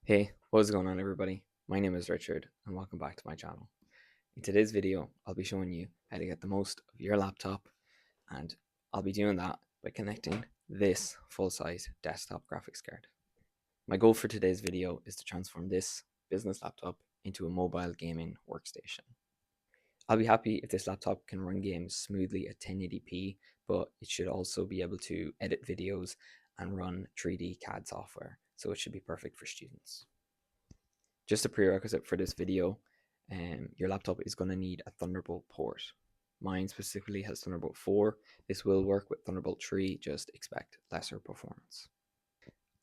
Hey, what's going on everybody? My name is Richard and welcome back to my channel. In today's video, I'll be showing you how to get the most of your laptop, and I'll be doing that by connecting this full-size desktop graphics card. My goal for today's video is to transform this business laptop into a mobile gaming workstation. I'll be happy if this laptop can run games smoothly at 1080p, but it should also be able to edit videos and run 3D CAD software, so it should be perfect for students. Just a prerequisite for this video, your laptop is going to need a Thunderbolt port. Mine specifically has Thunderbolt 4. This will work with Thunderbolt 3, just expect lesser performance.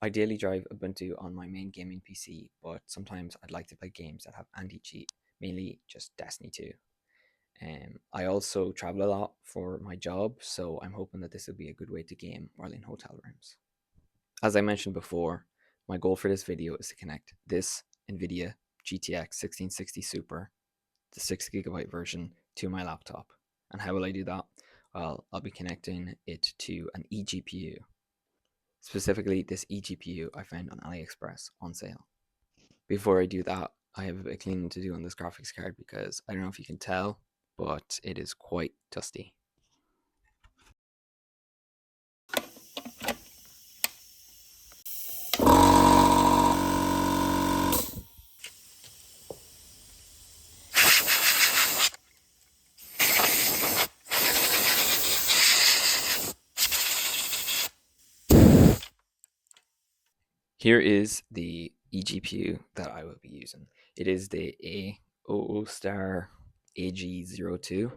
I daily drive Ubuntu on my main gaming PC, but sometimes I'd like to play games that have anti-cheat, mainly just Destiny 2. I also travel a lot for my job, so I'm hoping that this will be a good way to game while in hotel rooms. As I mentioned before, my goal for this video is to connect this NVIDIA GTX 1660 Super, the 6GB version, to my laptop. And how will I do that? Well, I'll be connecting it to an eGPU. Specifically, this eGPU I found on AliExpress on sale. Before I do that, I have a bit of cleaning to do on this graphics card because I don't know if you can tell, but it is quite dusty. Here is the eGPU that I will be using. It is the A00 Star AG02.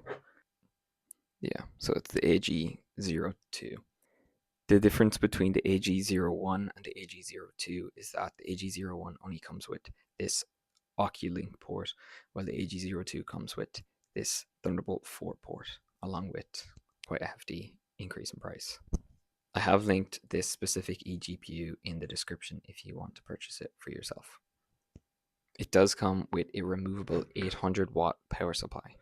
Yeah, so it's the AG02. The difference between the AG01 and the AG02 is that the AG01 only comes with this Oculink port, while the AG02 comes with this Thunderbolt 4 port, along with quite a hefty increase in price. I have linked this specific eGPU in the description if you want to purchase it for yourself. It does come with a removable 800-watt power supply.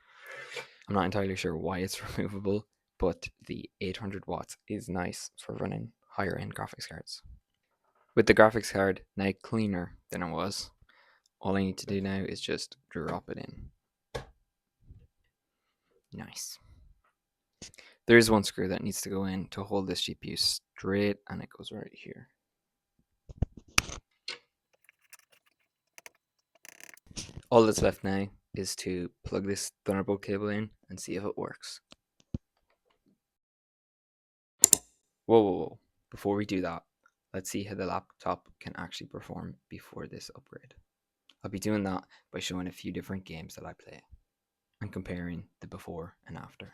I'm not entirely sure why it's removable, but the 800 watts is nice for running higher end graphics cards. With the graphics card now cleaner than it was, all I need to do now is just drop it in. Nice. There is one screw that needs to go in to hold this GPU straight, and it goes right here. All that's left now is to plug this Thunderbolt cable in and see if it works. Whoa, whoa, whoa. Before we do that, let's see how the laptop can actually perform before this upgrade. I'll be doing that by showing a few different games that I play and comparing the before and after.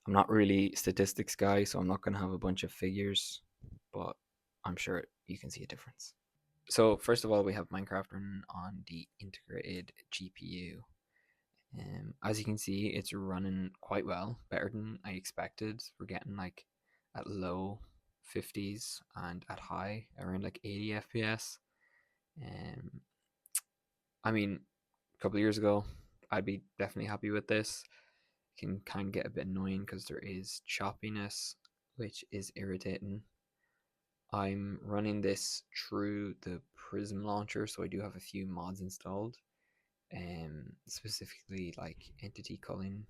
I'm not really a statistics guy, so I'm not going to have a bunch of figures, but I'm sure you can see a difference. So first of all, we have Minecraft running on the integrated GPU. As you can see, it's running quite well, better than I expected. We're getting like at low 50s and at high around like 80 FPS. I mean, a couple of years ago, I'd be definitely happy with this. It can kind of get a bit annoying because there is choppiness, which is irritating. I'm running this through the Prism launcher, so I do have a few mods installed, specifically like entity culling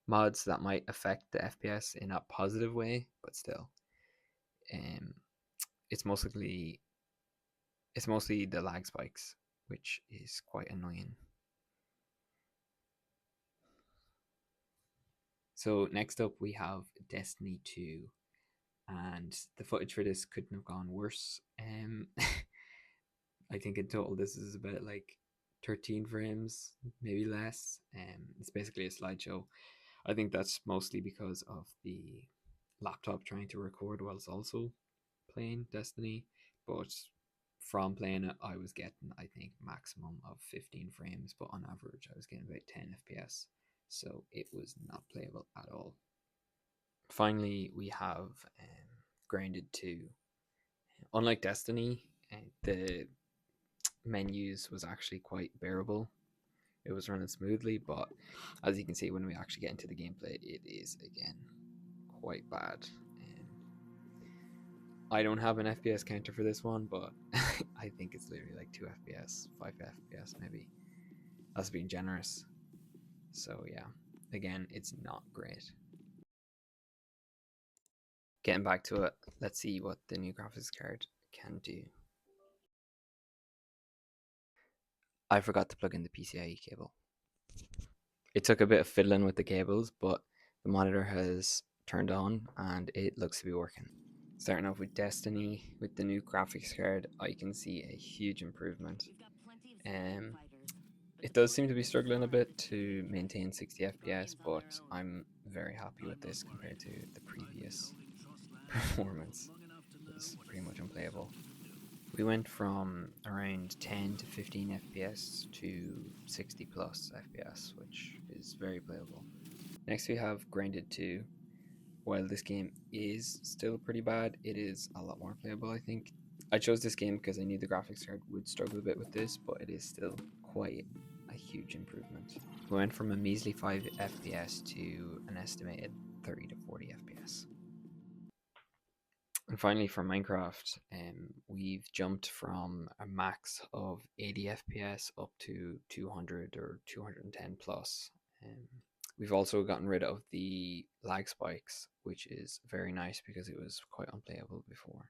mods that might affect the FPS in a positive way, but still, um, it's mostly the lag spikes, which is quite annoying. So next up we have Destiny 2, and the footage for this couldn't have gone worse. I think in total this is about like 13 frames, maybe less. It's basically a slideshow. I think that's mostly because of the laptop trying to record while it's also playing Destiny, but from playing it, I was getting, I think, maximum of 15 frames, but on average, I was getting about 10 FPS, so it was not playable at all. Finally, we have Grounded 2. Unlike Destiny, the menus was actually quite bearable. It was running smoothly, but as you can see, when we actually get into the gameplay, it is again quite bad. I don't have an FPS counter for this one, but I think it's literally like 2 FPS, 5 FPS maybe. That's being generous. So yeah, again, it's not great. Getting back to it, let's see what the new graphics card can do. I forgot to plug in the PCIe cable. It took a bit of fiddling with the cables, but the monitor has turned on and it looks to be working. Starting off with Destiny, with the new graphics card, I can see a huge improvement. Um, it does seem to be struggling a bit to maintain 60 FPS, but I'm very happy with this compared to the previous performance. It was pretty much unplayable. We went from around 10 to 15 FPS to 60 plus FPS, which is very playable. Next, we have Grounded 2. While this game is still pretty bad, it is a lot more playable, I think. I chose this game because I knew the graphics card would struggle a bit with this, but it is still quite a huge improvement. We went from a measly 5 FPS to an estimated 30 to 40 FPS. And finally, for Minecraft, we've jumped from a max of 80 FPS up to 200 or 210 plus. We've also gotten rid of the lag spikes, which is very nice because it was quite unplayable before.